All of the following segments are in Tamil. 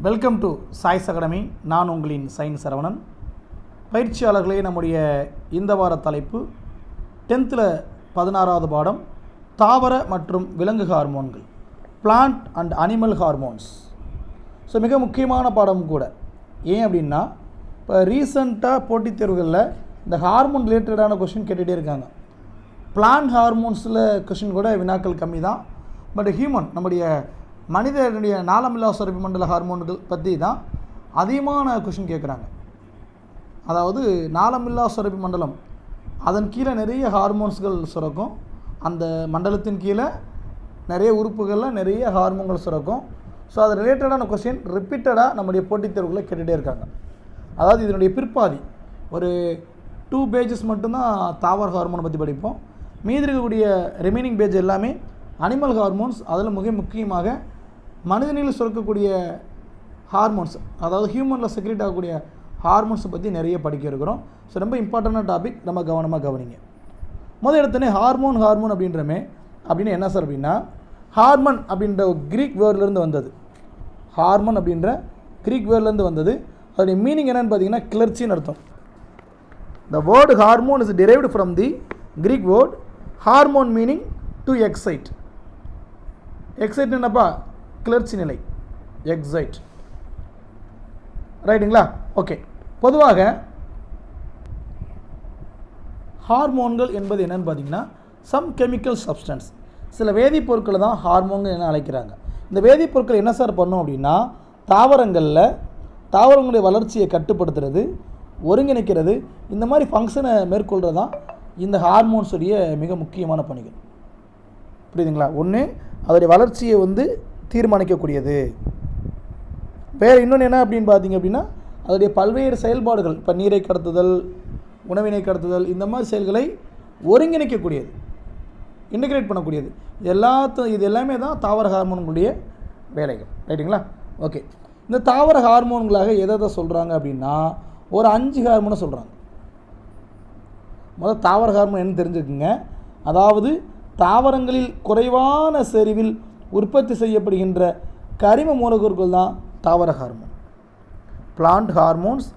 Welcome to choice academy. நான் உங்களின் சயின்ஸ் சரவணன். பயிற்சியாளர்களே, நம்முடைய இந்த வார தலைப்பு 10th 16வது பாடம் தாவர மற்றும் விலங்கு ஹார்மோன்கள், plant and animal hormones. So மிக முக்கியமான பாடம் கூட. ஏன் அப்படின்னா, இப்போ ரீசண்டாக போட்டித் தேர்வுகளில் இந்த ஹார்மோன் ரிலேட்டடான கொஷின் கேட்டுகிட்டே இருக்காங்க. பிளான்ட் ஹார்மோன்ஸில் கொஷின் கூட வினாக்கள் கம்மி தான். பட் ஹியூமன், நம்முடைய மனிதனுடைய நாளமில்லா சுரப்பி மண்டல ஹார்மோன்கள் பற்றி தான் அதிகமான கொஷின் கேட்குறாங்க. அதாவது நாளமில்லா சுரப்பி மண்டலம், அதன் கீழே நிறைய ஹார்மோன்ஸ்கள் சுரக்கும். அந்த மண்டலத்தின் கீழே நிறைய உறுப்புகளில் நிறைய ஹார்மோன்கள் சுரக்கும். ஸோ அது ரிலேட்டடான கொஷின் ரிப்பீட்டடாக நம்முடைய போட்டித் தேர்வுகளை கேட்டுகிட்டே இருக்காங்க. அதாவது இதனுடைய பிற்பாதி ஒரு 2 பேஜஸ் மட்டும்தான் தாவர ஹார்மோனை பற்றி படிப்போம். மீதி இருக்கக்கூடிய ரிமைனிங் பேஜ் எல்லாமே அனிமல் ஹார்மோன்ஸ். அதில் மிக முக்கியமாக மனிதனில் சுரக்கக்கூடிய ஹார்மோன்ஸ், அதாவது ஹியூமனில் செக்ரேட் ஆகக்கூடிய ஹார்மோன்ஸை பற்றி நிறைய படிக்க இருக்கிறோம். ஸோ ரொம்ப இம்பார்ட்டண்டான டாபிக், நம்ம கவனமாக கவனிங்க. முதல் இடத்துனே ஹார்மோன் அப்படின்றமே அப்படின்னு என்ன சார் அப்படின்னா, ஹார்மன் அப்படின்ற கிரீக் வேர்ட்லேருந்து வந்தது. ஹார்மோன் அப்படின்ற கிரீக் வேர்ட்லேருந்து வந்தது. அதோடைய மீனிங் என்னென்னு பார்த்தீங்கன்னா கிளர்ச்சின்னு அர்த்தம். The word hormone is derived from the Greek word hormone, meaning to excite. Excite என்னப்பா? கிளர்ச்சி நிலை, எக்ஸைட். ரைட்டுங்களா? ஓகே. பொதுவாக ஹார்மோன்கள் என்பது என்னென்னு பார்த்தீங்கன்னா சம் கெமிக்கல் சப்ஸ்டன்ஸ், சில வேதிப்பொருட்களை தான் ஹார்மோன்கள் என்ன அழைக்கிறாங்க. இந்த வேதிப்பொருட்கள் என்ன சார் பண்ணும் அப்படின்னா, தாவரங்களுடைய வளர்ச்சியை கட்டுப்படுத்துறது, ஒருங்கிணைக்கிறது, இந்த மாதிரி ஃபங்க்ஷனை மேற்கொள்கிறது தான் இந்த ஹார்மோன்ஸுடைய மிக முக்கியமான பணிகள். புரியுதுங்களா? ஒன்று அதோடைய வளர்ச்சியை தீர்மானிக்கக்கூடியது. வேறு இன்னொன்று என்ன அப்படின்னு பார்த்தீங்க அப்படின்னா, அதோடைய பல்வேறு செயல்பாடுகள், இப்போ நீரை கடத்துதல், உணவினை கடத்துதல், இந்த மாதிரி செயல்களை ஒருங்கிணைக்கக்கூடியது, இன்டகிரேட் பண்ணக்கூடியது. இது எல்லாமே தான் தாவர ஹார்மோன்களுடைய வேலைகள். ரைட்டுங்களா? ஓகே. இந்த தாவர ஹார்மோன்களாக எதை சொல்கிறாங்க அப்படின்னா, ஒரு 5 ஹார்மோனை சொல்கிறாங்க. முதல் தாவர ஹார்மோன் என்ன தெரிஞ்சுக்குங்க. அதாவது தாவரங்களில் குறைவான செறிவில் உற்பத்தி செய்யப்படுகின்ற கரிம மூலக்கூறுகள் தான் தாவர hormone. Plant hormones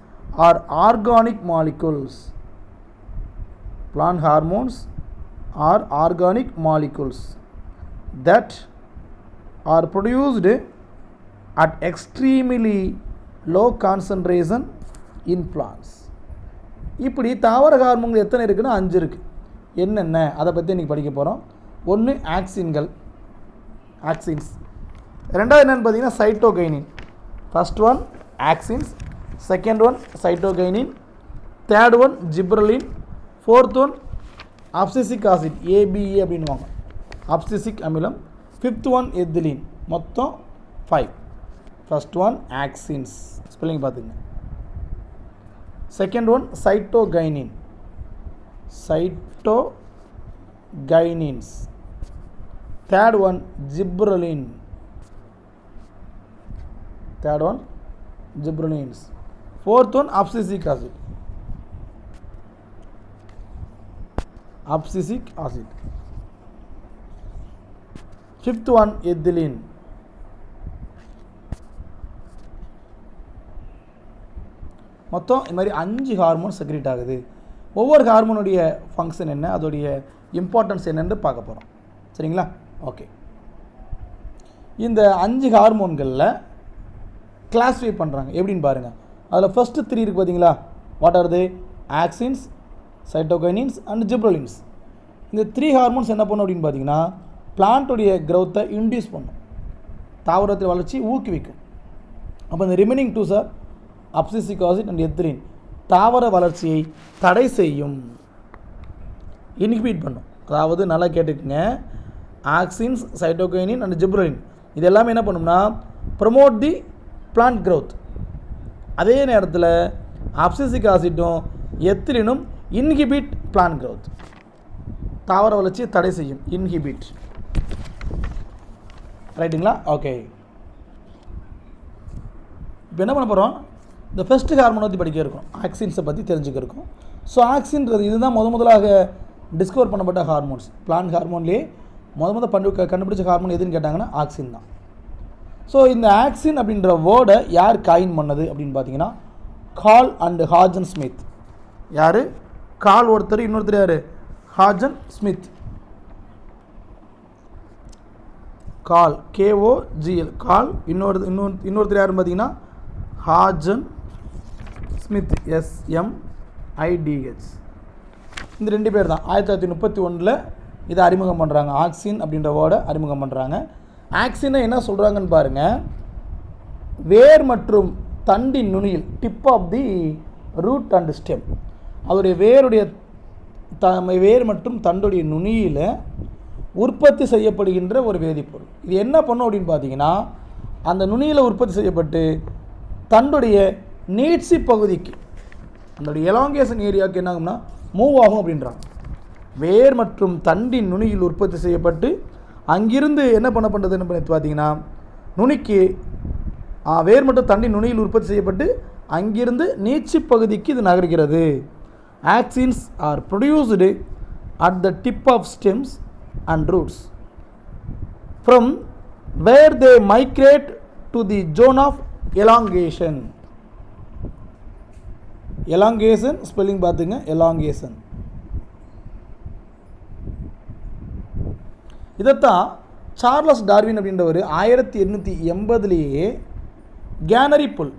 R organic molecules. Plant hormones R organic molecules that are produced at extremely low concentration in plants. இப்படி தாவர ஹார்மோன்கள் எத்தனை இருக்குன்னா 5 இருக்குது. என்னென்ன அதை பற்றி இன்றைக்கி படிக்க போகிறோம். ஒன்று ஆக்சின்ஸ். ரெண்டாவது என்னென்னு பார்த்தீங்கன்னா cytokinin. First one auxins, second one cytokinin, third one gibberellin, fourth one abscisic acid, ABA அப்படின்வாங்க, அப்சிசிக் அமிலம், ஃபிஃப்த் ஒன் எத்திலீன். மொத்தம் 5. ஃபர்ஸ்ட் ஒன் ஆக்சின்ஸ், ஸ்பெல்லிங் பார்த்துங்க. Second one cytokinin, third one gibberellin, fourth one abscisic acid, fifth one ethylene. மொத்தம் இந்த மாதிரி 5 ஹார்மோன் செக்ரேட் ஆகுது. ஒவ்வொரு ஹார்மோனுடைய ஃபங்க்ஷன் என்ன, அதோடைய இம்பார்ட்டன்ஸ் என்னென்று பார்க்க போகிறோம். சரிங்களா? ஓகே. இந்த 5 ஹார்மோன்களில் கிளாஸிஃபை பண்ணுறாங்க. எப்படின்னு பாருங்கள். அதில் ஃபஸ்ட்டு 3 இருக்குது பார்த்தீங்களா? What are they? Auxins, cytokinins and gibberellins. இந்த 3 ஹார்மோன்ஸ் என்ன பண்ணும் அப்படின்னு பார்த்தீங்கன்னா, பிளான்ட்டுடைய க்ரோத்தை இன்டியூஸ் பண்ணும், தாவரத்தை வளர்ச்சி ஊக்குவிக்கும். அப்போ இந்த remaining 2 sir, abscisic acid and ethylene, தாவர வளர்ச்சியை தடை செய்யும், இன்ஹிபிட் பண்ணும். அதாவது நல்லா கேட்டுக்குங்க, ஆக்சின்ஸ், சைட்டோகைனின் அண்ட் ஜிப்ரலின் இது எல்லாமே என்ன பண்ணும்னா ப்ரமோட் தி பிளான்ட் க்ரோத். அதே நேரத்தில் அப்சிசிக் ஆசிட்டும் எத்திலினும் இன்ஹிபிட் பிளான்ட் க்ரோத், தாவர வளர்ச்சியை தடை செய்யும், இன்ஹிபிட். ரைட்டுங்களா? ஓகே. இப்போ என்ன பண்ண போகிறோம், இந்த ஃபஸ்ட்டு ஹார்மோனை பற்றி படிக்க இருக்கோம், ஆக்சின்ஸை பற்றி தெரிஞ்சுக்க இருக்கோம். ஸோ ஆக்சின்றது இதுதான் முதலாக டிஸ்கவர் பண்ணப்பட்ட ஹார்மோன்ஸ். பிளான்ட் ஹார்மோன்லேயே கண்டுபிடிச்ச ஹார்மோன் எதுன்னு கேட்டாங்கன்னா ஆக்சின் தான். ஸோ இந்த ஆக்சின் அப்படின்ற வேர்டை யார் காயின் பண்ணது அப்படின்னு பார்த்தீங்கன்னா கால் அண்ட் ஹாஜன் ஸ்மித். யார்? கால் ஒருத்தர், இன்னொருத்தர் யார்? ஹாஜன் ஸ்மித். கால் KOGL கால், இன்னொருத்தர் யாருன்னு பார்த்தீங்கன்னா ஹாஜன் ஸ்மித் SMIDH. இந்த 2 பேர் தான் 1931 இதை அறிமுகம் பண்ணுறாங்க. ஆக்சின் அப்படின்ற வேர்டை அறிமுகம் பண்ணுறாங்க. ஆக்சினை என்ன சொல்கிறாங்கன்னு பாருங்கள். வேர் மற்றும் தண்டின் நுனியில், tip of the root and stem, அவருடைய வேர் மற்றும் தண்டுடைய நுனியில் உற்பத்தி செய்யப்படுகின்ற ஒரு வேதிப்பொருள். இது என்ன பண்ணும் அப்படின்னு பார்த்தீங்கன்னா, அந்த நுனியில் உற்பத்தி செய்யப்பட்டு தண்டுடைய நீட்சி பகுதிக்கு, அதனுடைய எலாங்கேஷன் ஏரியாவுக்கு என்ன ஆகும்னா மூவ் ஆகும் அப்படின்றாங்க. வேர் மற்றும் தண்டின் நுனியில் உற்பத்தி செய்யப்பட்டு அங்கிருந்து என்ன பண்ணப்படுறதுன்னு பார்த்தீங்கன்னா, நுனிக்கு வேர் மற்றும் தண்டின் நுனியில் உற்பத்தி செய்யப்பட்டு அங்கிருந்து நீட்சி பகுதிக்கு இது நகர்கிறது. Auxins are produced at the tip of stems and roots from where they migrate to the zone of elongation. elongation spelling பாத்துங்க, elongation. இதத்தான் சார்லஸ் டார்வின் அப்படின்றவர் 1880 கேனரி புல்,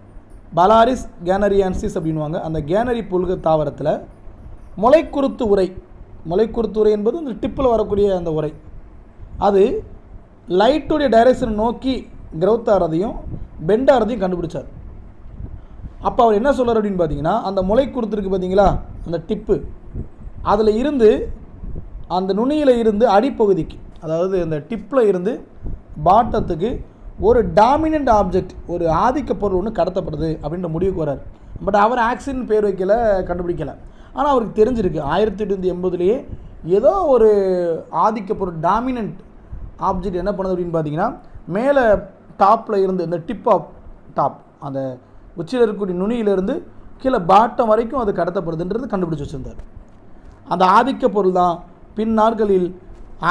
பலாரிஸ் கேனரியான்சிஸ் அப்படின்வாங்க, அந்த கேனரி புல்கு தாவரத்தில் முளைக்குருத்து உரை, முளைக்குருத்து உரை என்பது இந்த டிப்பில் வரக்கூடிய அந்த உரை, அது லைட்டுடைய டைரெக்ஷன் நோக்கி க்ரௌத் ஆகிறதையும் பெண்ட் ஆகிறதையும் கண்டுபிடிச்சார். அப்போ அவர் என்ன சொல்கிறார் அப்படின்னு பார்த்தீங்கன்னா, அந்த முளைக்குருத்து இருக்குது பார்த்தீங்களா, அந்த டிப்பு, அதில் இருந்து அந்த நுனியில் இருந்து அடிப்பகுதிக்கு, அதாவது அந்த டிப்பில் இருந்து பாட்டத்துக்கு ஒரு டாமினன்ட் ஆப்ஜெக்ட், ஒரு ஆதிக்க பொருள் ஒன்று கடத்தப்படுது அப்படின்ற முடிவுக்கு வரார். பட் அவர் ஆக்சின் பேர் வைக்கல, கண்டுபிடிக்கலை. ஆனால் அவருக்கு தெரிஞ்சிருக்கு 1880 ஏதோ ஒரு ஆதிக்க பொருள், டாமினன்ட் ஆப்ஜெக்ட் என்ன பண்ணுது அப்படின்னு பார்த்தீங்கன்னா, மேலே டாப்பில் இருந்து இந்த டிப் ஆஃப் டாப், அந்த உச்சியில் இருக்கக்கூடிய நுனியிலிருந்து கீழே பாட்டம் வரைக்கும் அது கடத்தப்படுதுன்றது கண்டுபிடிச்சி வச்சுருந்தார். அந்த ஆதிக்க பொருள் தான் பின் நாட்களில்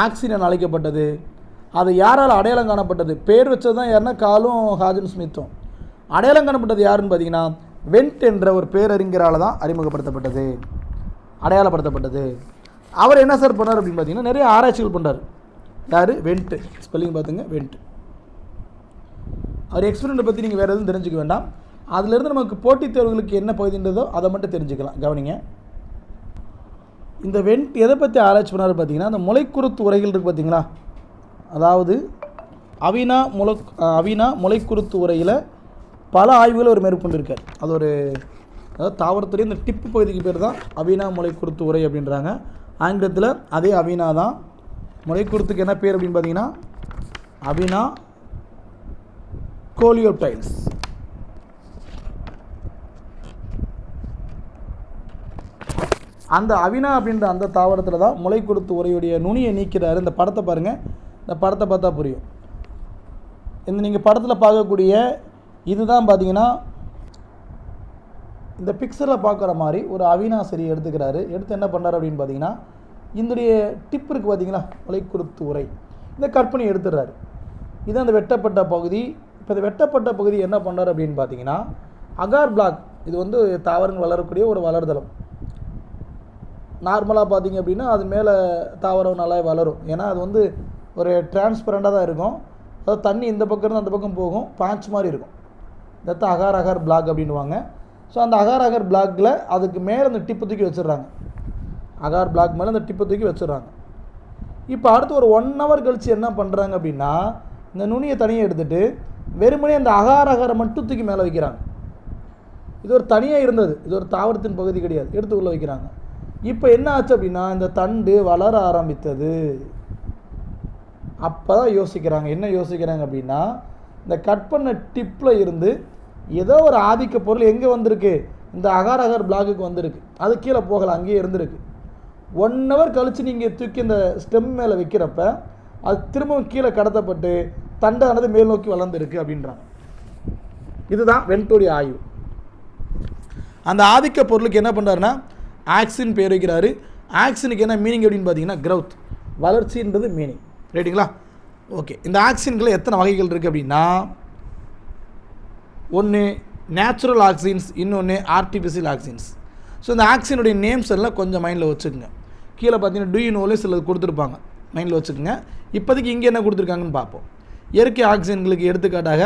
ஆக்சின் என அழைக்கப்பட்டது. அது யாரால் அடையாளம் காணப்பட்டது? பேர் வச்சது தான் யாருன்னா காலும் ஹாஜன் ஸ்மித்தும். அடையாளம் காணப்பட்டது யாருன்னு பார்த்தீங்கன்னா வென்ட் என்ற ஒரு பேரறிஞரால் தான் அறிமுகப்படுத்தப்பட்டது, அடையாளப்படுத்தப்பட்டது. அவர் என்ன சார் பண்ணார் அப்படின்னு பார்த்தீங்கன்னா, நிறைய ஆராய்ச்சிகள் பண்ணுறார். யார்? வென்ட்டு. ஸ்பெல்லிங் பார்த்துங்க, வென்ட். அவர் எக்ஸ்பெரிமெண்ட்டை பற்றி நீங்கள் வேறு எதுவும் தெரிஞ்சுக்க வேண்டாம். அதிலிருந்து நமக்கு போட்டித் தேர்வுகளுக்கு என்ன பகுதின்றதோ அதை மட்டும் தெரிஞ்சுக்கலாம். கவனிங்க, இந்த வென்ட் எதை பற்றி ஆராய்ச்சி பண்ணார் பார்த்தீங்கன்னா, அந்த முளைக்குருத்து உரைகள் இருக்குது பார்த்தீங்களா, அதாவது அவினா முளைக்குருத்து உரையில் பல ஆய்வுகளை அவர் மேற்கொண்டிருக்கார். அது ஒரு, அதாவது தாவரத்துடைய இந்த டிப்பு பகுதிக்கு பேர் தான் அவினா முளைக்குருத்து உரை அப்படின்றாங்க. ஆங்கிலத்தில் அதே அவினா தான். முளைக்குருத்துக்கு என்ன பேர் அப்படின்னு பார்த்தீங்கன்னா அவினா கோலியோடைல்ஸ். அந்த அவினா அப்படின்ற அந்த தாவரத்தில் தான் முளைக்குருத்து உரையுடைய நுனியை நீக்கிறாரு. இந்த படத்தை பாருங்கள், இந்த படத்தை பார்த்தா புரியும். இந்த நீங்கள் படத்தில் பார்க்கக்கூடிய இதுதான் பார்த்தீங்கன்னா, இந்த பிக்சரில் பார்க்குற மாதிரி ஒரு அவினா செடி எடுத்துக்கிறாரு. எடுத்து என்ன பண்ணுறாரு அப்படின்னு பார்த்தீங்கன்னா, இதனுடைய டிப் இருக்குது பார்த்தீங்களா, முளைக்குருத்து உரை, இந்த கற்பனை எடுத்துடுறாரு. இது அந்த வெட்டப்பட்ட பகுதி. இப்போ இந்த வெட்டப்பட்ட பகுதி என்ன பண்ணுறாரு அப்படின்னு பார்த்தீங்கன்னா, அகார் பிளாக், இது வந்து தாவரங்கள் வளரக்கூடிய ஒரு வளர்தலம். நார்மலாக பார்த்தீங்க அப்படின்னா அது மேலே தாவரம் நல்லா வளரும். ஏன்னா அது வந்து ஒரு டிரான்ஸ்பரண்டாக தான் இருக்கும். அதாவது தண்ணி இந்த பக்கம் இருந்து அந்த பக்கம் போகும், பாஞ்ச் மாதிரி இருக்கும். இதைத்தான் அகார் பிளாக் அப்படின்வாங்க. ஸோ அந்த அகார் பிளாக்கில் அதுக்கு மேலே அந்த டிப்பு தூக்கி வச்சிடுறாங்க. அகார் பிளாக் மேலே அந்த டிப்பை தூக்கி வச்சிடுறாங்க. இப்போ அடுத்து ஒரு 1 hour கழித்து என்ன பண்ணுறாங்க அப்படின்னா, இந்த நுனியை தனியாக எடுத்துகிட்டு வெறுமனே அந்த அகாரை மட்டும் தூக்கி மேலே வைக்கிறாங்க. இது ஒரு தனியாக இருந்தது, இது ஒரு தாவரத்தின் பகுதி கிடையாது, எடுத்து உள்ளே வைக்கிறாங்க. இப்போ என்ன ஆச்சு அப்படின்னா, இந்த தண்டு வளர ஆரம்பித்தது. அப்போ தான் யோசிக்கிறாங்க. என்ன யோசிக்கிறாங்க அப்படின்னா, இந்த கட் பண்ண டிப்பில் இருந்து ஏதோ ஒரு ஆதிக்க பொருள் எங்கே வந்திருக்கு, இந்த அகார் பிளாக்குக்கு வந்திருக்கு. அது கீழே போகலை, அங்கேயே இருந்திருக்கு. 1 hour கழித்து நீங்கள் தூக்கி இந்த ஸ்டெம் மேலே வைக்கிறப்ப அது திரும்பவும் கீழே கடத்தப்பட்டு தண்டானது மேல் நோக்கி வளர்ந்துருக்கு அப்படின்றாங்க. இதுதான் வென்டோடைய ஆய்வு. அந்த ஆதிக்க பொருளுக்கு என்ன பண்ணுறாருன்னா ஆக்சின் பேர் வைக்கிறாரு. ஆக்சினுக்கு என்ன மீனிங் அப்படின்னு பார்த்தீங்கன்னா க்ரௌத், வளர்ச்சின்றது மீனிங். ரைட்டுங்களா? ஓகே. இந்த ஆக்சின்களை எத்தனை வகைகள் இருக்குது அப்படின்னா ஒன்று நேச்சுரல் ஆக்சின்ஸ், இன்னொன்று ஆர்டிஃபிஷியல் ஆக்சின்ஸ். ஸோ இந்த ஆக்சினுடைய நேம்ஸ் எல்லாம் கொஞ்சம் மைண்டில் வச்சுக்கோங்க. கீழே பார்த்தீங்கன்னா டூயினோலே சிலது கொடுத்துருப்பாங்க, மைண்டில் வச்சுக்கோங்க. இப்போதைக்கு இங்கே என்ன கொடுத்துருக்காங்கன்னு பார்ப்போம். இயற்கை ஆக்சிஜன்களுக்கு எடுத்துக்காட்டாக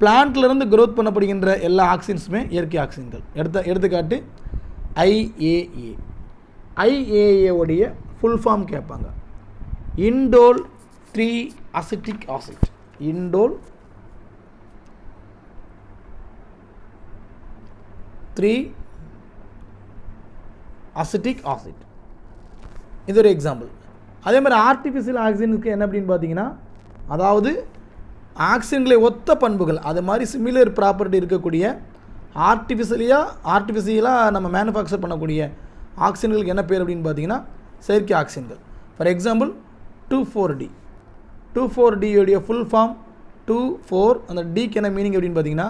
பிளான்ட்லேருந்து க்ரோத் பண்ணப்படுகின்ற எல்லா ஆக்சிஜன்ஸுமே இயற்கை ஆக்சிஜன்கள். எடுத்துக்காட்டு IAA. IAA உடைய ஃபுல் ஃபார்ம் கேட்பாங்க. Indole 3 acetic acid. Indole 3 acetic acid. இது ஒரு எக்ஸாம்பிள். அதே மாதிரி ஆர்டிஃபிஷியல் ஆக்சிஜனுக்கு என்ன அப்படின்னு பார்த்தீங்கன்னா, அதாவது ஆக்சிஜன்களை ஒத்த பண்புகள், அது மாதிரி சிமிலர் ப்ராப்பர்ட்டி இருக்கக்கூடிய ஆர்டிஃபிஷியலாக நம்ம மேனுஃபேக்சர் பண்ணக்கூடிய ஆக்சிஜன்களுக்கு என்ன பேர் அப்படின்னு பார்த்தீங்கன்னா செயற்கை ஆக்சிஜன்கள். For example 2,4-D. 2,4-D உடைய ஃபுல் ஃபார்ம் 2,4. அந்த டிக்கு என்ன மீனிங் அப்படின்னு பார்த்தீங்கன்னா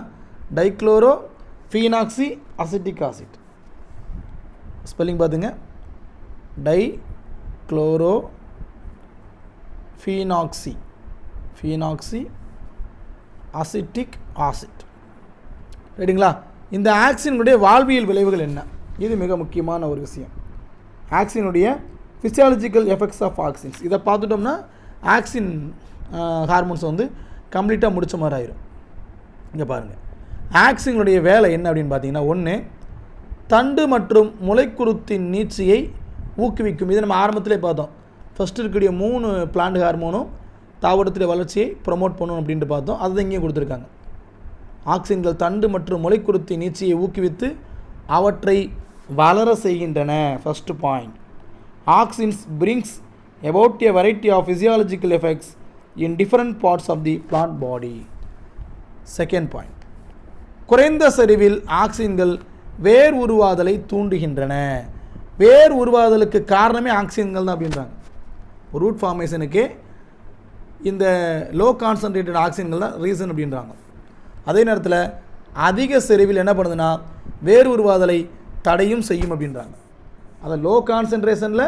dichloro phenoxy acetic acid. Spelling பார்த்துங்க, டைக்ளோரோ ஃபீனாக்சி அசிட்டிக் ஆசிட். ரைட்டுங்களா? இந்த ஆக்சினுடைய வாழ்வியல் விளைவுகள் என்ன? இது மிக முக்கியமான ஒரு விஷயம். ஆக்சினுடைய ஃபிசியாலஜிக்கல் எஃபெக்ட்ஸ் ஆஃப் ஆக்சின்ஸ். இதை பார்த்துட்டோம்னா ஆக்சின் ஹார்மோன்ஸ் வந்து கம்ப்ளீட்டாக முடிச்ச மாதிரி ஆயிரும். இங்கே பாருங்கள், ஆக்சினுடைய வேலை என்ன அப்படின்னு பார்த்தீங்கன்னா, ஒன்று தண்டு மற்றும் முளைக்குருத்தின் நீட்சியை ஊக்குவிக்கும். இதை நம்ம ஆரம்பத்திலே பார்த்தோம். ஃபஸ்ட்டு இருக்கக்கூடிய 3 பிளான்ட் ஹார்மோனும் தாவரத்தில் வளர்ச்சியை ப்ரொமோட் பண்ணணும் அப்படின்ட்டு பார்த்தோம். அதுதான் இங்கேயும் கொடுத்துருக்காங்க. ஆக்சின்கள் தண்டு மற்றும் முளைக்குருத்தி நீட்சியை ஊக்குவித்து அவற்றை வளர செய்கின்றன. First point. Auxins brings about a variety of physiological effects in different parts of the plant body. Second point. குறைந்த செறிவில் ஆக்சின்கள் வேர் உருவாதலை தூண்டுகின்றன. வேர் உருவாதலுக்கு காரணமே ஆக்சின்கள் தான் அப்படின்றாங்க. ரூட் ஃபார்மேஷனுக்கு இந்த லோ கான்சன்ட்ரேட்டட் ஆக்சின்கள் தான் ரீசன் அப்படின்றாங்க. அதே நேரத்தில் அதிக செறிவில் என்ன பண்ணுதுன்னா வேர் உருவாதலை தடையும் செய்யும் அப்படின்றாங்க. அதை லோ கான்சன்ட்ரேஷனில்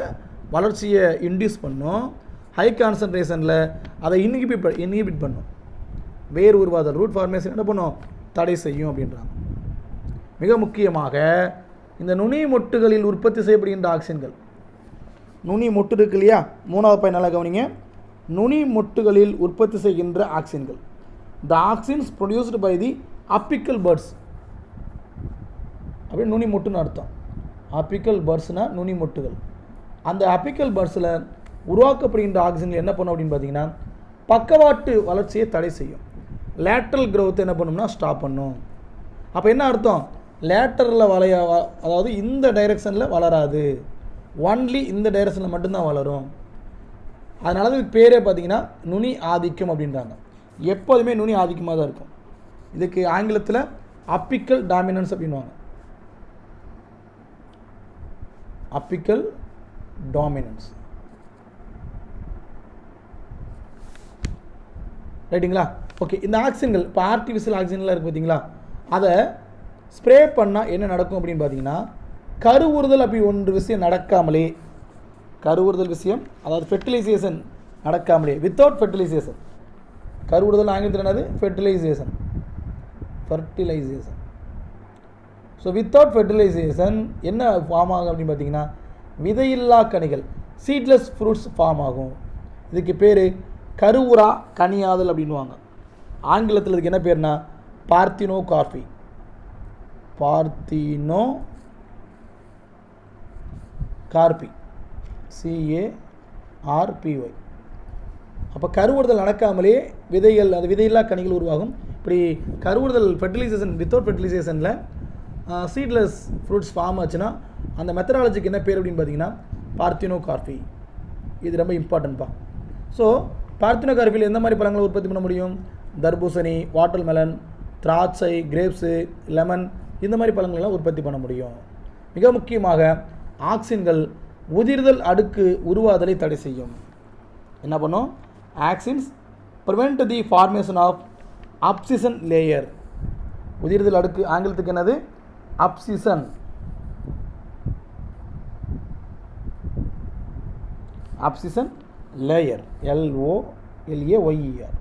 வளர்ச்சியை இன்டியூஸ் பண்ணும், ஹை கான்சன்ட்ரேஷனில் அதை இன்ஹிபிட் பண்ணும். வேர் உருவாதல் ரூட் ஃபார்மேஷன் என்ன பண்ணும், தடை செய்யும் அப்படின்றாங்க. மிக முக்கியமாக இந்த நுனி மொட்டுகளில் உற்பத்தி செய்யப்படுகின்ற ஆக்சின்கள், நுனி மொட்டு இருக்கு இல்லையா, 3வது பாயிண்ட் நல்லா கவனிங்க. நுனி மொட்டுகளில் உற்பத்தி செய்கின்ற ஆக்சின்கள், the auxins produced by the apical buds. அப்படியே நுனி மொட்டுன்னு அர்த்தம். அப்பிக்கல் பர்ட்ஸ்னால் நுனி மொட்டுகள். அந்த அப்பிக்கல் பர்ட்ஸில் உருவாக்கப்படுகின்ற ஆக்சிஜன்கள் என்ன பண்ணும் அப்படின்னு பார்த்தீங்கன்னா பக்கவாட்டு வளர்ச்சியை தடை செய்யும். லேட்ரல் க்ரோத் என்ன பண்ணும்னா ஸ்டாப் பண்ணும். அப்போ என்ன அர்த்தம், லேட்டரில் அதாவது இந்த டைரெக்ஷனில் வளராது, ஒன்லி இந்த டைரெக்ஷனில் மட்டும்தான் வளரும். அதனால தான் இதுக்கு பேரே பார்த்தீங்கன்னா நுனி ஆதிக்கம் அப்படின்றாங்க. எப்போதுமே நுனி ஆதிக்கமாக தான் இருக்கும். இதுக்கு ஆங்கிலத்தில் அப்பிக்கல் டாமினன்ஸ் அப்படின்வாங்க. Apical dominance. ரைட்டுங்களா? ஓகே. இந்த ஆக்சிஜன்கள் இப்போ ஆர்டிஃபிஷியல் ஆக்சிஜன்லாம் இருக்குது பார்த்தீங்களா, அதை ஸ்ப்ரே பண்ணால் என்ன நடக்கும் அப்படின்னு பார்த்தீங்கன்னா கருவுறுதல் அப்படி ஒன்று விஷயம் நடக்காமலே, கருவுறுதல் விஷயம் அதாவது ஃபெர்டிலைசேஷன் நடக்காமலே, வித்தவுட் ஃபெர்டிலைசேஷன். கருவுறுதல் ஆங்கிலத்தில் என்னது, ஃபெர்டிலைசேஷன். ஸோ வித்தவுட் ஃபெர்டிலைசேஷன் என்ன ஃபார்ம் ஆகும் அப்படின்னு பார்த்தீங்கன்னா விதையில்லா கனிகள், சீட்லெஸ் ஃப்ரூட்ஸ் ஃபார்ம் ஆகும். இதுக்கு பேர் கருவுரா கனியாதல் அப்படின்வாங்க. ஆங்கிலத்தில் இதுக்கு என்ன பேர்னா பார்த்தினோ கார்பி. CARPY. அப்போ கருவுறுதல் நடக்காமலே விதைகள், அது விதையில்லா கனிகள் உருவாகும். இப்படி கருவுறுதல் ஃபெர்டிலைசேஷன் வித்தவுட் ஃபெர்டிலைசேஷனில் சீட்லெஸ் ஃப்ரூட்ஸ் ஃபார்ம் ஆச்சுன்னா அந்த மெத்தடாலஜிக்கு என்ன பேர் அப்படின்னு பார்த்தீங்கன்னா பார்த்தினோ கார்பி. இது ரொம்ப இம்பார்ட்டன்ட்பா. ஸோ பார்த்தினோ கார்பியில் எந்த மாதிரி பழங்களை உற்பத்தி பண்ண முடியும், தர்பூசணி, வாட்டர்மெலன், திராட்சை, கிரேப்ஸு, லெமன், இந்த மாதிரி பழங்களெல்லாம் உற்பத்தி பண்ண முடியும். மிக முக்கியமாக ஆக்சின்கள் உதிர்தல் அடுக்கு உருவாதலை தடை செய்யும். என்ன பண்ணும், auxins prevent the formation of abscission layer. உதிர்தல் அடுக்கு ஆங்கிலத்துக்கு என்னது, அப்சிஷன். Abscission layer, LOLAYER.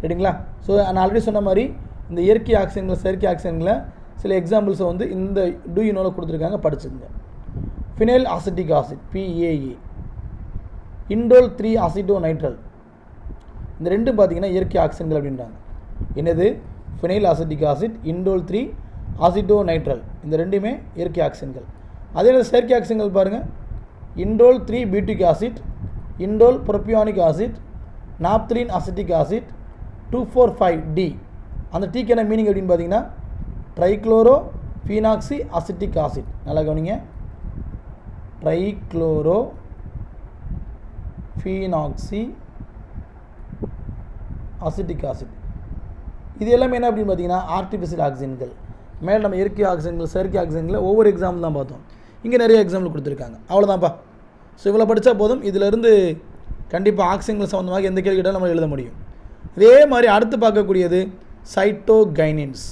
ரைட்டுங்களா? ஸோ நான் ஆல்ரெடி சொன்ன மாதிரி இந்த இயற்கை ஆக்சிஜன்கள் செயற்கை ஆக்சிஜன்களை சில எக்ஸாம்பிள்ஸை வந்து இந்த டூ யூ நோவில் கொடுத்துருக்காங்க, படிச்சுங்க. Phenyl acetic acid PAA, indole 3 acetonitrile, இந்த ரெண்டும் பார்த்தீங்கன்னா இயற்கை ஆக்சிஜன்கள் அப்படின்றாங்க. என்னது? Phenyl acetic acid, indole 3 acetonitrile, இந்த ரெண்டுமே இயற்கை ஆக்சிஜன்கள். அதே செயற்கை ஆக்சிஜன்கள் பாருங்கள், indole 3 butyric acid, indole propionic acid, naphthalene acetic acid, 2,4,5-D. அந்த டீக்கு என்ன மீனிங் அப்படின்னு பார்த்தீங்கன்னா ட்ரைக்ளோரோ ஃபீனாக்சி அசிட்டிக் ஆசிட். நல்லா கவனிங்க, ட்ரைக்ளோரோ ஃபீனாக்சி அசிட்டிக் ஆசிட். இது எல்லாமே என்ன அப்படின்னு பார்த்தீங்கன்னா ஆர்டிஃபிஷியல் ஆக்சிஜன்கள். மேலே நம்ம இயற்கை ஆக்சிஜன்கள் செயற்கை ஆக்சிஜன்களை ஒவ்வொரு எக்ஸாம்பிள் தான் பார்த்தோம். இங்கே நிறைய எக்ஸாம்பிள் கொடுத்துருக்காங்க. அவ்வளோதான்ப்பா. ஸோ இவ்வளோ படித்தா போதும். இதிலேருந்து கண்டிப்பாக ஆக்சிஜன்கள் சம்மந்தமாக எந்த கேள்வி கேட்டாலும் நம்ம எழுத முடியும். இதே மாதிரி அடுத்து பார்க்கக்கூடியது சைட்டோகைனின்ஸ்.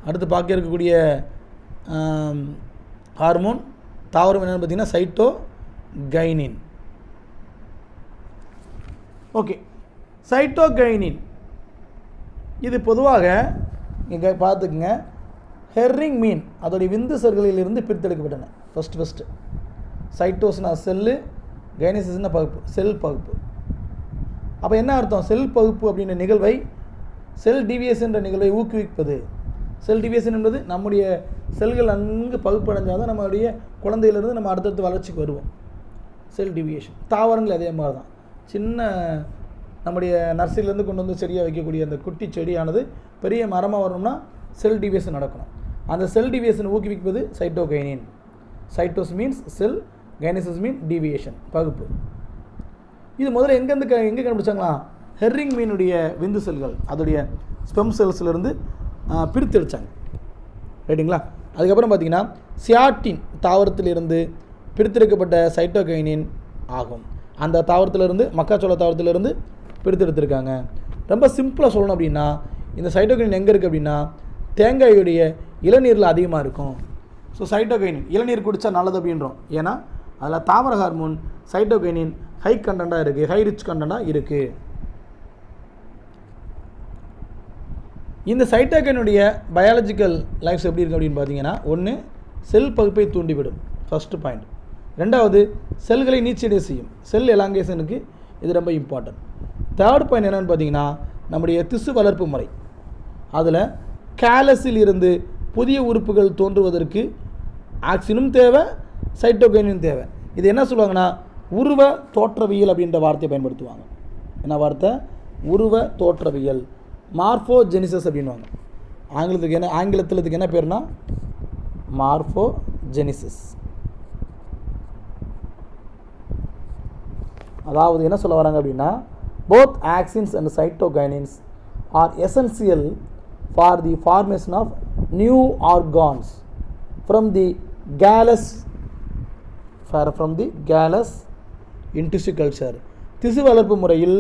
அடுத்து பார்க்க இருக்கக்கூடிய ஹார்மோன் தாவரம் என்னென்னு பார்த்தீங்கன்னா சைட்டோகைனின். ஓகே, சைட்டோகைனின் இது பொதுவாக இங்கே பார்த்துக்குங்க, ஹெர்ரிங் மீன் அதோடைய விந்து சர்களிலிருந்து பிரித்தெடுக்கப்பட்டன. ஃபஸ்ட்டு சைட்டோஸ்னா செல்லு, கைனசிஸ்னா பகுப்பு, செல் பகுப்பு. அப்போ என்ன அர்த்தம்? செல் பகுப்பு அப்படின்ற நிகழ்வை, செல் டிவியேஷன் என்ற நிகழ்வை ஊக்குவிப்பது. செல் டிவியேஷன் என்பது நம்முடைய செல்கள் நன்கு பகுப்படைஞ்சால் தான் நம்மளுடைய குழந்தையிலிருந்து நம்ம அடுத்தடுத்து வளர்ச்சிக்கு வருவோம். செல் டிவியேஷன். தாவரங்கள் அதே மாதிரி தான். சின்ன நம்முடைய நர்சரியிலேருந்து கொண்டு வந்து செடியாக வைக்கக்கூடிய அந்த குட்டி செடியானது பெரிய மரமாக வரணும்னா செல் டிவியேஷன் நடக்கணும். அந்த செல் டிவியேஷன் ஊக்குவிப்பது சைட்டோகைனின். சைட்டோஸ் மீன்ஸ் செல், கைனசிஸ் மீன் டிவியேஷன், பகுப்பு. இது முதல்ல எங்கே கண்டுபிடிச்சாங்களா? ஹெர்ரிங் மீனுடைய விந்து செல்கள் அதோடைய ஸ்பெம் செல்ஸ்லேருந்து பிரித்தெடுத்தாங்க. ரைட்டுங்களா? அதுக்கப்புறம் பார்த்தீங்கன்னா சியாட்டின் தாவரத்திலிருந்து பிரித்தெடுக்கப்பட்ட சைட்டோகைனின் ஆகும். அந்த தாவரத்திலிருந்து, மக்காச்சோள தாவரத்திலிருந்து பிரித்தெடுத்திருக்காங்க. ரொம்ப சிம்பிளாக சொல்லணும் அப்படின்னா இந்த சைட்டோகைனின் எங்கே இருக்குது அப்படின்னா தேங்காயுடைய இளநீரில் அதிகமாக இருக்கும். ஸோ சைட்டோகைனின் இளநீர் குடித்தா நல்லது அப்படின்றோம். ஏன்னா அதில் தாவர ஹார்மோன் சைட்டோகைனின் ஹை கண்டென்ட்டாக இருக்குது, ஹை ரிச் கண்டென்ட்டாக இருக்குது. இந்த சைட்டோகைனுடைய பயாலஜிக்கல் லைஃப்ஸ் எப்படி இருக்குது அப்படின்னு பார்த்தீங்கன்னா, ஒன்று செல் பகுப்பை தூண்டிவிடும், ஃபஸ்ட்டு பாயிண்ட். ரெண்டாவது செல்களை நீச்சடைய செய்யும், செல் எலாங்கேஷனுக்கு இது ரொம்ப இம்பார்ட்டன்ட். தேர்ட் பாயிண்ட் என்னென்னு பார்த்தீங்கன்னா நம்முடைய திசு வளர்ப்பு முறை. அதில் கேலஸில் இருந்து புதிய உறுப்புகள் தோன்றுவதற்கு ஆக்சினும் தேவை, சைட்டோகைனும் தேவை. இது என்ன சொல்லுவாங்கன்னா உருவ தோற்றவியல் அப்படின்ற வார்த்தையை பயன்படுத்துவாங்க. என்ன வார்த்தை? உருவ தோற்றவியல், மார்ஃபோஜெனிசஸ் அப்படின்வாங்க. ஆங்கிலத்தில் இதுக்கு என்ன பேருனா மார்ஃபோஜெனிசிஸ். அதாவது என்ன சொல்ல வராங்க அப்படின்னா both auxins and cytokinins are essential for the formation of new organs from the callus in tissue culture. திசு வளர்ப்பு முறையில்,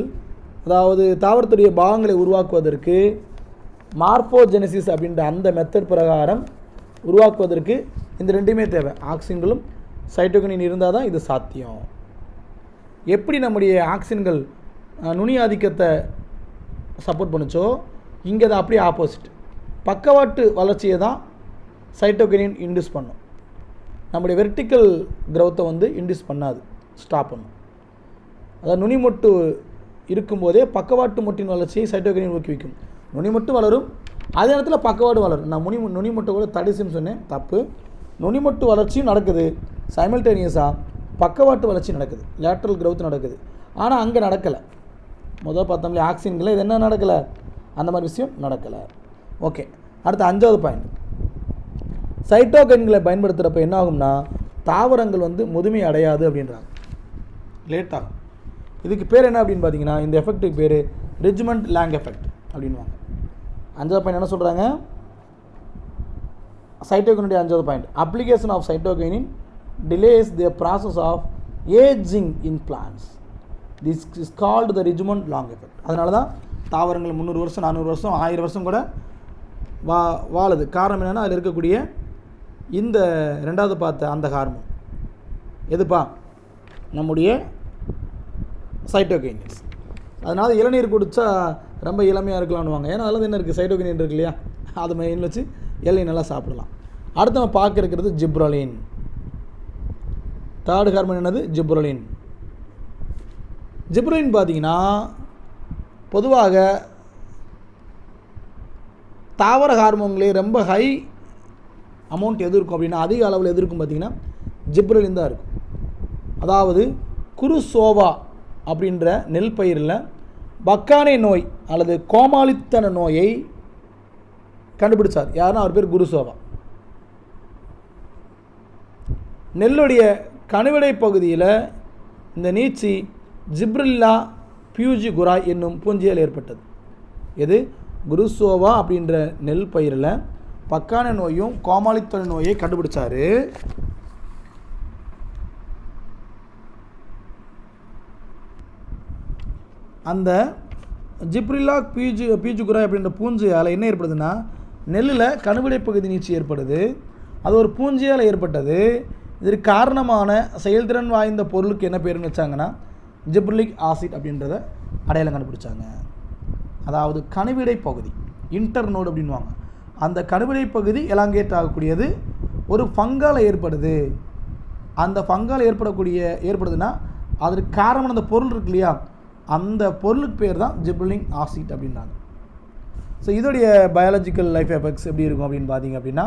அதாவது தாவரத்துடைய பாகங்களை உருவாக்குவதற்கு மார்ஃபோஜெனிசிஸ் அப்படின்ற அந்த மெத்தட் பிரகாரம் உருவாக்குவதற்கு இந்த ரெண்டுமே தேவை. ஆக்சின்களும் சைட்டோகைனின் இருந்தால் தான் இது சாத்தியம். எப்படி நம்முடைய ஆக்சின்கள் நுனி ஆதிக்கத்தை சப்போர்ட் பண்ணுச்சோ, இங்கே தான் அப்படியே ஆப்போசிட். பக்கவாட்டு வளர்ச்சியை தான் சைட்டோகைனின் இன்டியூஸ் பண்ணும். நம்முடைய வெர்டிக்கல் க்ரௌத்தை வந்து இன்டியூஸ் பண்ணாது, ஸ்டாப் பண்ணும். அதாவது நுனிமொட்டு இருக்கும்போதே பக்கவாட்டு மொட்டின் வளர்ச்சியை சைட்டோகைனின் ஊக்குவிக்கும். நுனிமொட்டு வளரும், அதே நேரத்தில் பக்கவாடு வளரும். நான் நுனிமொட்டை கூட தடிசுன்னு சொன்னேன், தப்பு. நுனிமொட்டு வளர்ச்சியும் நடக்குது, சைமல்டேனியஸாக பக்கவாட்டு வளர்ச்சி நடக்குது, லேட்ரல் க்ரௌத் நடக்குது. ஆனால் அங்கே நடக்கலை. முதல் பார்த்தோம்ல ஆக்சின்களை, இது என்ன நடக்கலை? அந்த மாதிரி விஷயம் நடக்கலை. ஓகே, அடுத்த 5வது பாயிண்ட். சைட்டோகைன்களை பயன்படுத்துகிறப்ப என்ன ஆகும்னா தாவரங்கள் வந்து முதுமை அடையாது அப்படின்றாங்க, லேட் ஆகும். இதுக்கு பேர் என்ன அப்படின்னு பார்த்தீங்கன்னா, இந்த எஃபெக்ட்டுக்கு பேர் ரிஜ்மண்ட் லாங் எஃபெக்ட் அப்படின்வாங்க. 5வது பாயிண்ட் என்ன சொல்கிறாங்க? சைட்டோகைனுடைய 5வது பாயிண்ட், அப்ளிகேஷன் ஆஃப் சைட்டோகைனின் delays the process of aging in plants. This is called the Ridgmond long effect. அதனால தான் தாவரங்கள் 300 வருஷம் 400 வருஷம் 1000 வருஷம் கூட வாழுது. காரணம் என்னென்னா அதில் இருக்கக்கூடிய இந்த 2வது பார்த்த அந்த ஹார்மோன் எதுப்பா? நம்முடைய சைட்டோகைனின்ஸ். அதனால் இளநீர் குடித்தா ரொம்ப இளமையாக இருக்கலாம்னுவாங்க. ஏன்னா அதில் என்ன இருக்குது, சைட்டோகினின் இருக்கு இல்லையா, அதை மெயின் வச்சு இளநீர் நல்லா சாப்பிடலாம். அடுத்து நம்ம பார்க்க இருக்கிறது ஜிப்ரலின். தேர்டு ஹார்மோன் என்னது, ஜிப்ரலின். ஜிப்ரலின் பார்த்தீங்கன்னா பொதுவாக தாவர ஹார்மோன்களே ரொம்ப ஹை அமௌண்ட் எது இருக்கும் அப்படின்னா, அதிக அளவில் எது இருக்கும் பார்த்திங்கன்னா ஜிப்ரலின் தான் இருக்கும். அதாவது குருசோவா அப்படின்ற நெல் பயிரில் பக்கானே நோய் அல்லது கோமாளித்தன நோயை கண்டுபிடிச்சார். யாருன்னா அவர் பேர் குருசோவா. நெல்லுடைய கணுவிடை பகுதியில் இந்த நீச்சி ஜிப்ரில்லா பியூஜிகுராய் என்னும் பூஞ்சியால் ஏற்பட்டது. எது, குருசோவா அப்படின்ற நெல் பயிரில் பக்கான நோயும் கோமாளித்தன நோயை கண்டுபிடிச்சார். அந்த ஜிப்ரில்லா பியூஜிகுராய் அப்படின்ற பூஞ்சியால் என்ன ஏற்படுதுன்னா, நெல்லில் கணுவிடை பகுதி நீச்சி ஏற்படுது. அது ஒரு பூஞ்சியால் ஏற்பட்டது. இதற்கு காரணமான செயல்திறன் வாய்ந்த பொருளுக்கு என்ன பேருன்னு வச்சாங்கன்னா ஜிப்ரிலிக் ஆசிட் அப்படின்றத அடையாளம் கண்டுபிடிச்சாங்க. அதாவது கணுவிடை பகுதி இன்டர்னோடு அப்படின்வாங்க. அந்த கணுவிடை பகுதி எலாங்கேட் ஆகக்கூடியது ஒரு ஃபங்கால் ஏற்படுது. அந்த ஃபங்கால் ஏற்படுதுன்னா அதற்கு காரணமான அந்த பொருள் இருக்கு இல்லையா, அந்த பொருளுக்கு பேர் தான் ஜிப்ரிலிக் ஆசிட் அப்படின்றாங்க. ஸோ இதோடைய பயாலஜிக்கல் லைஃப் எஃபெக்ட்ஸ் எப்படி இருக்கும் அப்படின்னு பார்த்தீங்க அப்படின்னா,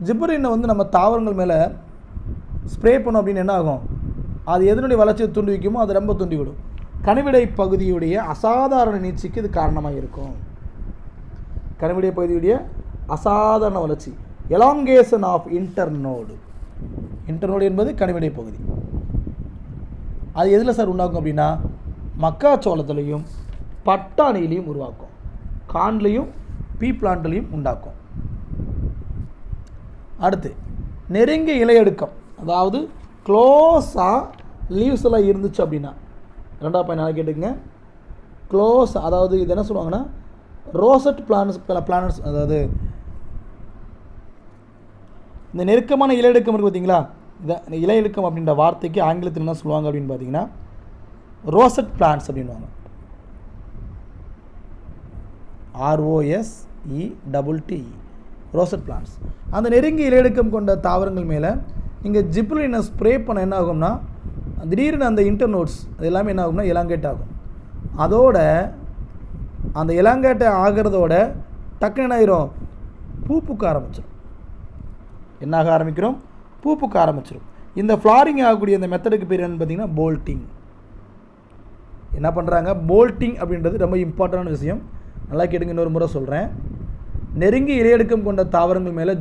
ஜிப்ரிலினை நம்ம தாவரங்கள் மேலே ஸ்ப்ரே பண்ணோம் அப்படின்னு என்ன ஆகும், அது எதனுடைய வளர்ச்சியை தூண்டி வைக்குமோ அது ரொம்ப தூண்டிவிடும். கணுவிடை பகுதியுடைய அசாதாரண நீட்சிக்கு இது காரணமாக இருக்கும். கணுவிடை பகுதியுடைய அசாதாரண வளர்ச்சி, எலாங்கேஷன் ஆஃப் இன்டர்னோடு. இன்டர்னோடு என்பது கணுவிடை பகுதி. அது எதில் சார் உண்டாக்கும் அப்படின்னா, மக்காச்சோளத்துலேயும் பட்டாணிலையும் உருவாக்கும், கான்லையும் பீ பிளான்ட்லையும் உண்டாக்கும். அடுத்து நெருங்கிய இலையடுக்கம், அதாவது க்ளோஸாக லீவ்ஸ் எல்லாம் இருந்துச்சு அப்படின்னா, ரெண்டாவது பையன் நாளைக்கு கேட்டுக்குங்க. க்ளோஸ், அதாவது இது என்ன சொல்லுவாங்கன்னா ரோசட் பிளானட்ஸ், அதாவது இந்த நெருக்கமான இலையடுக்கம் இருக்குது பார்த்தீங்களா, இந்த இலையடுக்கம் அப்படின்ற வார்த்தைக்கு ஆங்கிலத்தில் என்ன சொல்லுவாங்க அப்படின்னு பார்த்தீங்கன்னா ரோசட் பிளான்ட்ஸ் அப்படின்வாங்க. ROSETTE, rosette plants. அந்த நெருங்கிய இலையடுக்கம் கொண்ட தாவரங்கள் மேலே இங்கே ஜிப்ரிலினை ஸ்ப்ரே பண்ண என்ன ஆகும்னா, திடீர்னு அந்த இன்டர்னோட்ஸ் அது எல்லாமே என்ன ஆகும்னா எலாங்கேட் ஆகும். அதோட அந்த எலாங்கேட் ஆகிறதோட டக்குன்னு என்ன ஆகிரும், பூ பூக்க ஆரம்பிச்சிடும். என்னாக ஆரம்பிக்கிறோம், பூ பூக்க ஆரம்பிச்சிடும். இந்த ஃப்ளாரிங் ஆகக்கூடிய இந்த மெத்தடுக்கு பேர் என்னன்னு பார்த்தீங்கன்னா போல்ட்டிங். என்ன பண்ணுறாங்க, போல்ட்டிங் அப்படின்றது ரொம்ப இம்பார்ட்டண்டான விஷயம். நல்லா கேட்டுங்க, இன்னொரு முறை சொல்கிறேன். நெருங்கி இலையடுக்கம் கொண்ட தாவரங்கள் மேலே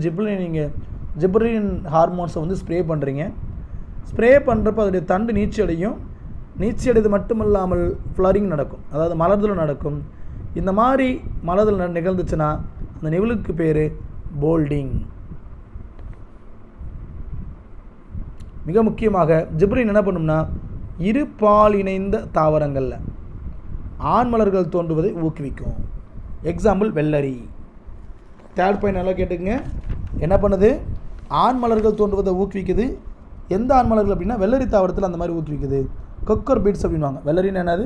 ஜிப்ரிலின் ஹார்மோன்ஸை ஸ்ப்ரே பண்ணுறீங்க. ஸ்ப்ரே பண்ணுறப்ப அதோடைய தண்டு நீச்சி அடையும். நீச்சி அடைது மட்டுமல்லாமல் ஃப்ளரிங் நடக்கும், அதாவது மலர்தல் நடக்கும். இந்த மாதிரி மலர்தல் நிகழ்ந்துச்சுன்னா அந்த நிகழ்வுக்கு பேர் போல்டிங். மிக முக்கியமாக ஜிப்ரிலின் என்ன பண்ணும்னா, இரு பால் இணைந்த தாவரங்களில் ஆண் மலர்கள் தோன்றுவதை ஊக்குவிக்கும். எக்ஸாம்பிள் வெள்ளரி. தேர்ட் பாயிண்ட் நல்லா கேட்டுக்குங்க. என்ன பண்ணுது, ஆண் மலர்கள் தோன்றுவதை ஊக்குவிக்குது. எந்த ஆண் மலர்கள் அப்படின்னா வெள்ளரி தாவரத்தில் அந்த மாதிரி ஊக்குவிக்குது. குக்கர் பீட்ஸ் அப்படின்வாங்க. வெள்ளரின்னு என்னது,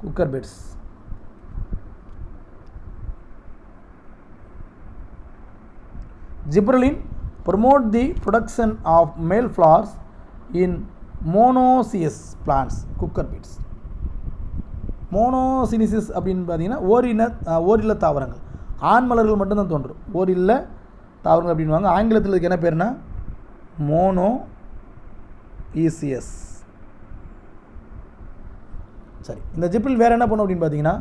cucurbits. Gibberellin promote the production of male flowers in monoecious plants, cucurbits. மோனோசினிசிஸ் அப்படின்னு பார்த்தீங்கன்னா ஓரில்ல தாவரங்கள், ஆண் மலர்கள் மட்டும்தான் தோன்றும். ஓரில்ல தாவரங்கள் அப்படின்வாங்க. ஆங்கிலத்தில் இதுக்கு என்ன பேருனா மோனோஈசியஸ். சரி, இந்த ஜிப்ரில் வேறு என்ன பண்ணும் அப்படின்னு பார்த்தீங்கன்னா,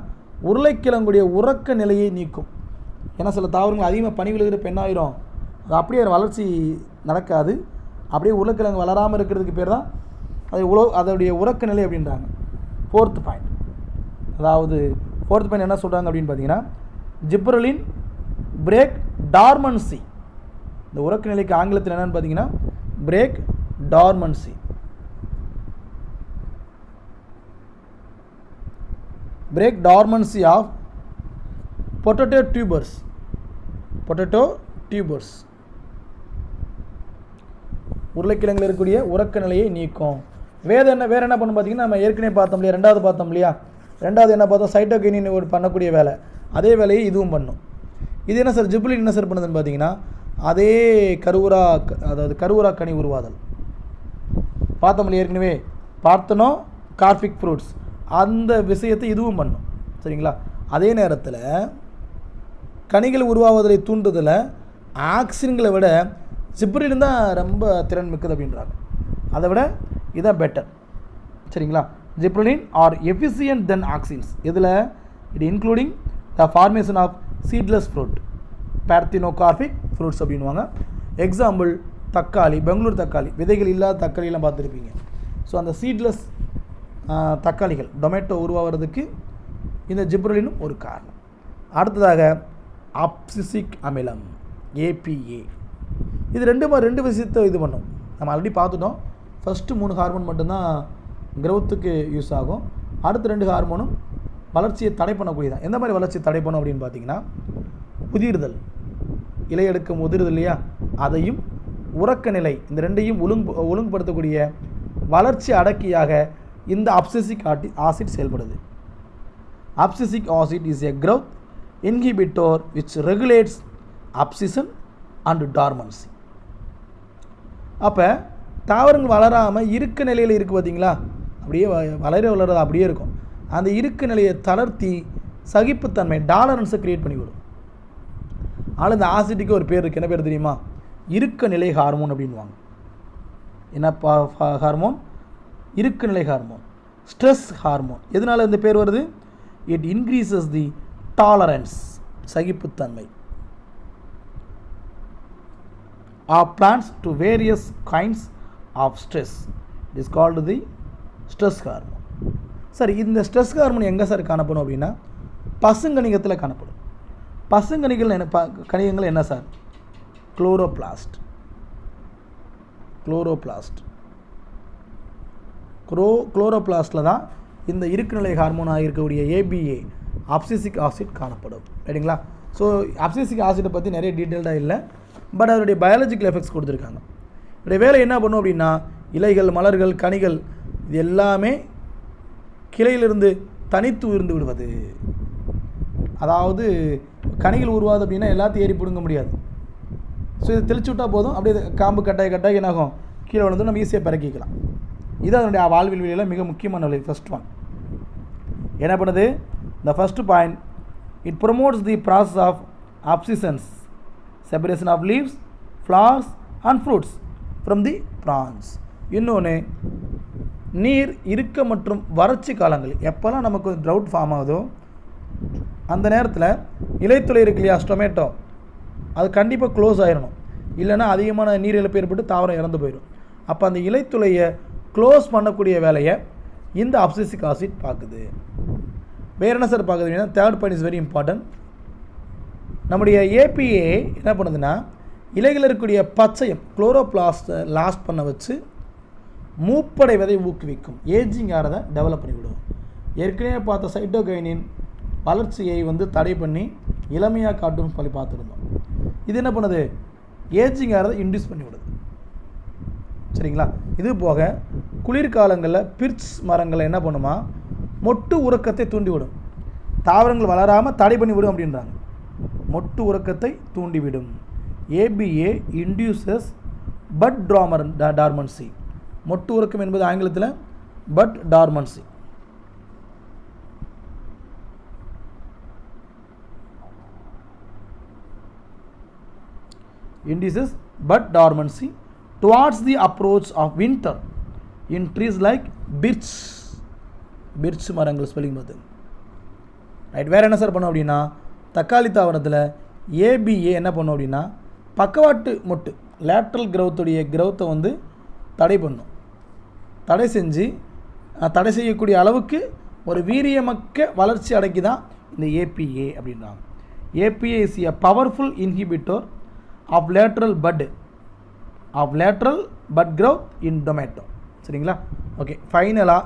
உருளைக்கிழங்குடைய உறக்க நிலையை நீக்கும். ஏன்னா சில தாவரங்கள் அதிகமாக பனி விழுகிற பெண்ணாயிரும், அது அப்படியே வளர்ச்சி நடக்காது. அப்படியே உருளைக்கிழங்கு வளராமல் இருக்கிறதுக்கு பேர் தான் அதோடைய உறக்க நிலை அப்படின்றாங்க. ஃபோர்த் பாயிண்ட், அதாவது ஃபோர்த் பாயிண்ட் என்ன சொல்கிறாங்க அப்படின்னு பார்த்தீங்கன்னா, ஜிப்ரிலின் பிரேக் டார்மன்சி. இந்த உறக்க நிலைக்கு ஆங்கிலத்தில் என்னென்னு பார்த்தீங்கன்னா break dormancy. Break dormancy of potato tubers. உருளைக்கிழங்கில் இருக்கக்கூடிய உறக்க நிலையை நீக்கும். வேறு என்ன பண்ணும் பார்த்தீங்கன்னா, நம்ம ஏற்கனவே பார்த்தோம் இல்லையா, ரெண்டாவது பார்த்தோம் இல்லையா, ரெண்டாவது என்ன பார்த்தோம், சைட்டோகைனின் ஒரு பண்ணக்கூடிய வேலை, அதே வேலையை இதுவும் பண்ணும். இது என்ன சார், ஜிப்ரலின் என்ன சார் பண்ணுதுன்னு பார்த்தீங்கன்னா, அதே கருவுரா, அதாவது கருவுரா கனி உருவாதல் பார்த்தோம் ஏற்கனவே பார்த்தனோ, கார்பிக் ஃப்ரூட்ஸ், அந்த விஷயத்தை இதுவும் பண்ணும். சரிங்களா? அதே நேரத்தில் கனிகள் உருவாவதை தூண்டுதல ஆக்சின்களை விட ஜிப்ரலின் தான் ரொம்ப திறன் மிக்கது அப்படின்றாங்க. அதை விட இதான் பெட்டர். சரிங்களா? Gibberellin are efficient than auxins. இதில் it including the formation of seedless fruit, parthenocarpic fruits அப்படின்வாங்க. எக்ஸாம்பிள் தக்காளி, பெங்களூர் தக்காளி, விதைகள் இல்லாத தக்காளியெல்லாம் பார்த்துருப்பீங்க. ஸோ அந்த சீட்லெஸ் தக்காளிகள், டொமேட்டோ உருவாகிறதுக்கு இந்த ஜிப்ரலினும் ஒரு காரணம். அடுத்ததாக அப்சிசிக் அமிலம், ஏபிஏ. இது ரெண்டு விஷயத்தை இது பண்ணும். நம்ம ஆல்ரெடி பார்த்துட்டோம். ஃபஸ்ட்டு 3 ஹார்மோன் மட்டும்தான் க்ரோத்துக்கு யூஸ் ஆகும். அடுத்த 2 ஹார்மோனும் வளர்ச்சியை தடை பண்ணக்கூடியதான். எந்த மாதிரி வளர்ச்சியை தடை பண்ணும் அப்படின்னு பார்த்தீங்கன்னா, உதிர்தல், இலையெடுக்கும் உதிர்தல் இல்லையா, அதையும் உறக்க நிலை, இந்த ரெண்டையும் ஒழுங்குபடுத்தக்கூடிய வளர்ச்சி அடக்கியாக இந்த அப்சிசிக் ஆசிட் செயல்படுது. Abscisic acid is a growth inhibitor which regulates abscission and dormancy. அப்போ தாவரங்கள் வளராமல் இருக்க நிலையில் இருக்குது பார்த்தீங்களா, அப்படியே வளர்றது அப்படியே இருக்கும். அந்த இருக்க நிலையை தளர்த்தி சகிப்புத்தன்மை, டாலரன்ஸை க்ரியேட் பண்ணிவிடும். ஆனால் இந்த ஆசிட்டுக்கு ஒரு பேர் இருக்குது. என்ன பேர் தெரியுமா? இருக்க நிலை ஹார்மோன் அப்படின்வாங்க. என்ன ஹார்மோன்? இருக்க நிலை ஹார்மோன், ஸ்ட்ரெஸ் ஹார்மோன். எதனால் இந்த பேர் வருது? இட் இன்க்ரீசஸ் தி டாலரன்ஸ், சகிப்புத்தன்மை of plants to various kinds of stress. It is called the stress hormone. சரி, இந்த ஸ்ட்ரெஸ் ஹார்மோன் எங்கே சார் காணப்படும் அப்படின்னா, பசுங்கணிகத்தில் காணப்படும். பசுங்கணிகள் கணிகங்கள் என்ன சார்? குளோரோபிளாஸ்ட். குளோரோபிளாஸ்டில் தான் இந்த இருக்குநிலை ஹார்மோனாக இருக்கக்கூடிய ஏபிஏ, அப்சிசிக் ஆசிட் காணப்படும். ரைட்டுங்களா? ஸோ அப்சிசிக் ஆசிட்டை பற்றி நிறைய டீட்டெயில்டாக இல்லை, பட் அதனுடைய பயாலஜிக்கல் எஃபெக்ட்ஸ் கொடுத்துருக்காங்க. இதோடைய வேலை என்ன பண்ணும் அப்படின்னா, இலைகள், மலர்கள், கனிகள் இது எல்லாமே கிளையிலிருந்து தனித்து உயிர்ந்து விடுவது. அதாவது கனிகள் உருவாது அப்படின்னா எல்லாத்தையும் ஏறி பிடுங்க முடியாது. ஸோ இதை தெளிச்சு விட்டால் போதும், அப்படியே காம்பு கட்டாய் என்னாகும், கீழே விழுந்து நம்ம ஈஸியாக பிறக்கிக்கலாம். இது அதனுடைய வாழ்வில் விலையில் மிக முக்கியமான விலை. ஃபர்ஸ்ட் ஒன் என்ன பண்ணுது? The first point, it promotes the process of abscissions, separation of leaves, flowers and fruits from the plants. இன்னொன்று, நீர் இருக்க மற்றும் வறட்சி காலங்கள் எப்போல்லாம் நமக்கு ட்ரவுட் ஃபார்ம் ஆகுதோ அந்த நேரத்தில் இலைத்துளை இருக்கு இல்லையா, டொமேட்டோ, அது கண்டிப்பாக க்ளோஸ் ஆகிடணும். இல்லைன்னா அதிகமான நீர் இழப்பு ஏற்பட்டு தாவரம் இறந்து போயிடும். அப்போ அந்த இலைத்துளையை க்ளோஸ் பண்ணக்கூடிய வேலையை இந்த அப்சிசிக் ஆசிட் பார்க்குது. வேறு என்ன சார் பார்க்குது அப்படின்னா, third point is very important. நம்முடைய ஏபிஏ என்ன பண்ணுதுன்னா, இலைகளில் இருக்கக்கூடிய பச்சையம், குளோரோபிளாஸ்ட்டை லாஸ்ட் பண்ண வச்சு மூப்படைவதை ஊக்குவிக்கும், ஏஜிங் ஆகிறதை டெவலப் பண்ணிவிடும். ஏற்கனவே பார்த்த சைட்டோகைனின் வளர்ச்சியை தடை பண்ணி இளமையாக காட்டும் சொல்லி பார்த்துருந்தோம். இது என்ன பண்ணுது? ஏஜிங் ஆகிறதை இன்டியூஸ் பண்ணிவிடுது. சரிங்களா? இது போக குளிர்காலங்களில் பிர்ச் மரங்களை என்ன பண்ணுமா, மொட்டு உறக்கத்தை தூண்டிவிடும். தாவரங்கள் வளராமல் தடை பண்ணிவிடும் அப்படின்றாங்க. மொட்டு உறக்கத்தை தூண்டிவிடும். ABA induces bud dormancy. மொட்டு உறக்கம் என்பது ஆங்கிலத்தில் bud dormancy. Induces bud dormancy towards the approach of winter in trees like birch. birch மரங்கள் ஸ்பெல்லிங் பார்த்து ரைட். வேறு என்ன சார் பண்ணோம் அப்படின்னா, தக்காளி தாவரத்தில் ஏபிஏ என்ன பண்ணோம் அப்படின்னா, பக்கவாட்டு மொட்டு லேட்ரல் க்ரௌத்துடைய க்ரௌத்தை தடை பண்ணும். தடை செய்யக்கூடிய அளவுக்கு ஒரு வீரியமக்க வளர்ச்சி அடக்கி தான் இந்த ஏபிஏ அப்படின்றாங்க. ABA is a powerful inhibitor of lateral bud growth in tomato. சரிங்களா? ஓகே, ஃபைனலாக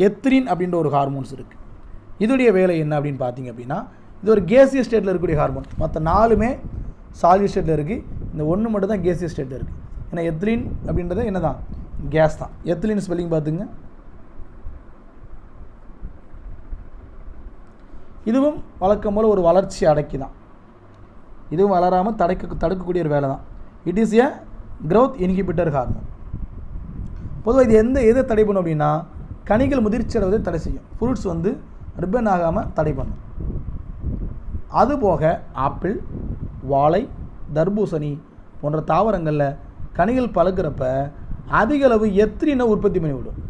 எத்ரின் அப்படின்ற ஒரு ஹார்மோன்ஸ் இருக்குது. இதோடைய வேலை என்ன அப்படின்னு பார்த்தீங்க அப்படின்னா, இது ஒரு கேசியஸ் ஸ்டேட்டில் இருக்கக்கூடிய ஹார்மோன். மற்ற 4மே சாலிட் ஸ்டேட்டில் இருக்குது. இந்த ஒன்று மட்டும் தான் கேசியஸ் ஸ்டேட்டில் இருக்குது. ஏன்னா எத்ரின் அப்படின்றது என்ன தான், கேஸ் தான். எத்ரின் ஸ்பெல்லிங் பார்த்துங்க, இதுவும் வழக்கம் போல் ஒரு வளர்ச்சி அடக்கி தான், இதுவும் வளராமல் தடுக்கக்கூடிய ஒரு வேலை தான். It is a growth inhibitor hormone. பொதுவாக இது எதை தடை பண்ணும் அப்படின்னா கனிகள் முதிர்ச்சி அடைவதை தடை செய்யும். ஃப்ரூட்ஸ் வந்து ரிப்பன் ஆகாமல் தடை பண்ணும். அதுபோக ஆப்பிள், வாழை, தர்பூசணி போன்ற தாவரங்களில் கனிகள் பழுக்கிறப்ப அதிக அளவு எத்ரினை உற்பத்தி பண்ணிவிடும்.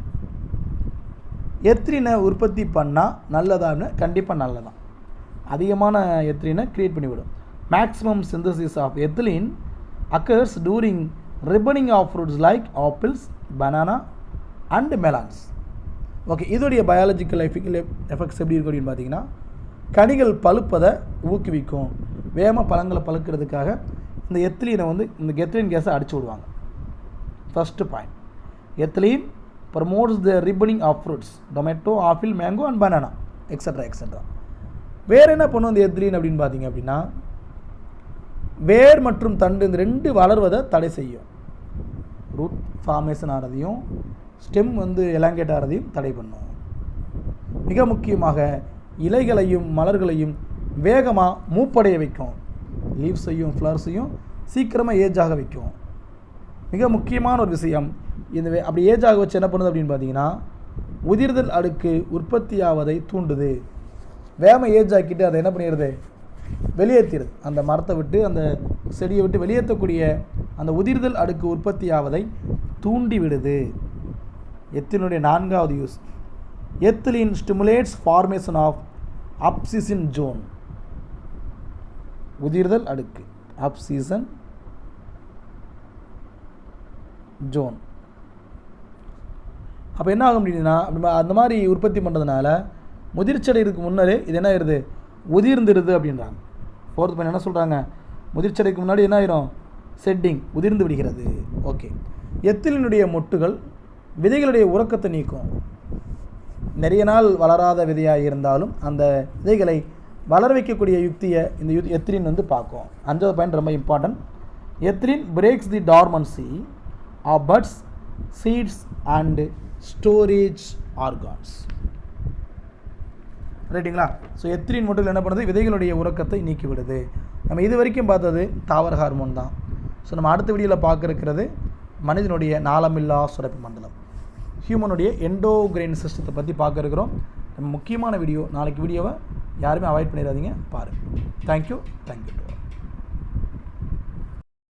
எத்ரினை உற்பத்தி பண்ணால் நல்லதான்னு கண்டிப்பாக நல்லதான். அதிகமான எத்ரினை க்ரியேட் பண்ணிவிடும். Maximum synthesis of ethylene occurs during ripening of fruits like apples, banana and melons. Okay, இதோடைய பயாலஜிக்கல் எஃபெக்ட்ஸ் எப்படி இருக்கும் அப்படின்னு பார்த்தீங்கன்னா கனிகள் பழுப்பதை ஊக்குவிக்கும். வேகமாக பழங்களை பழுக்கிறதுக்காக இந்த எத்திலீனை வந்து இந்த எத்திலீன் கேஸை அடிச்சு விடுவாங்க. First point, ethylene promotes the ripening of fruits, tomato, apple, mango and banana extra extra. வேறு என்ன பண்ணும் இந்த எத்திலீன் அப்படின்னு பார்த்தீங்க அப்படின்னா வேர் மற்றும் தண்டு இந்த ரெண்டு வளர்வதை தடை செய்யும். ரூட் ஃபார்மேஷன் ஆகிறதையும் ஸ்டெம் வந்து எலாங்கேட் ஆகிறதையும் தடை பண்ணும். மிக முக்கியமாக இலைகளையும் மலர்களையும் வேகமாக மூப்படைய வைக்கும். லீவ்ஸையும் ஃப்ளவர்ஸையும் சீக்கிரமாக ஏஜ் ஆக வைக்கும். மிக முக்கியமான ஒரு விஷயம், இந்த அப்படி ஏஜ் ஆக வச்சு என்ன பண்ணுது அப்படின்னு பார்த்தீங்கன்னா உதிர்தல் அடுக்கு உற்பத்தி ஆவதை தூண்டுது. வேகமாக ஏஜ் ஆக்கிட்டு அதை என்ன பண்ணிடுது, வெளியேற்றிடுது. அந்த மரத்தை விட்டு அந்த செடியை விட்டு வெளியேற்றக்கூடிய அந்த உதிர்தல் அடுக்கு உற்பத்தி ஆவதை தூண்டி விடுது. எத்திலினுடைய 4வது use, ethylene stimulates formation of abscission zone. உதிர்தல் அடுக்கு அப்சிசன் ஜோன். அப்போ என்ன ஆகும் அப்படின்னா அந்த மாதிரி உற்பத்தி பண்ணுறதுனால முதிர்ச்சடைக்கு முன்னரே இது என்ன ஆயிடுது, உதிர்ந்துடுது அப்படின்றாங்க. 4th பாயிண்ட் என்ன சொல்கிறாங்க, முதிர்ச்சடைக்கு முன்னாடி என்ன ஆயிரும், செட்டிங், உதிர்ந்து விடுகிறது. ஓகே, எத்திலினுடைய மொட்டுகள் விதைகளுடைய உறக்கத்தை நீக்கும். நிறைய நாள் வளராத விதையாக இருந்தாலும் அந்த விதைகளை வளர வைக்கக்கூடிய யுக்தியை இந்த எத்திலின் வந்து பார்க்கும். 5வது பாயிண்ட் ரொம்ப important, ethylene breaks the dormancy of buds, seeds and storage organs. ரைட்டுங்களா? ஸோ எத்திலின் மொட்டுகள் என்ன பண்ணுது, விதைகளுடைய உறக்கத்தை நீக்கி விடுது. நம்ம இது வரைக்கும் பார்த்தது தாவர ஹார்மோன் தான். ஸோ நம்ம அடுத்த வீடியோவில் பார்க்க இருக்கிறது மனிதனுடைய நாளமில்லா சுரப்பி மண்டலம், ஹியூமனுடைய எண்டோக்ரைன் சிஸ்டத்தை பற்றி பார்க்க இருக்கிறோம். நம்ம முக்கியமான வீடியோ, நாளைக்கு வீடியோவை யாருமே அவாய்ட் பண்ணிடாதீங்க, பாருங்கள். தேங்க்யூ.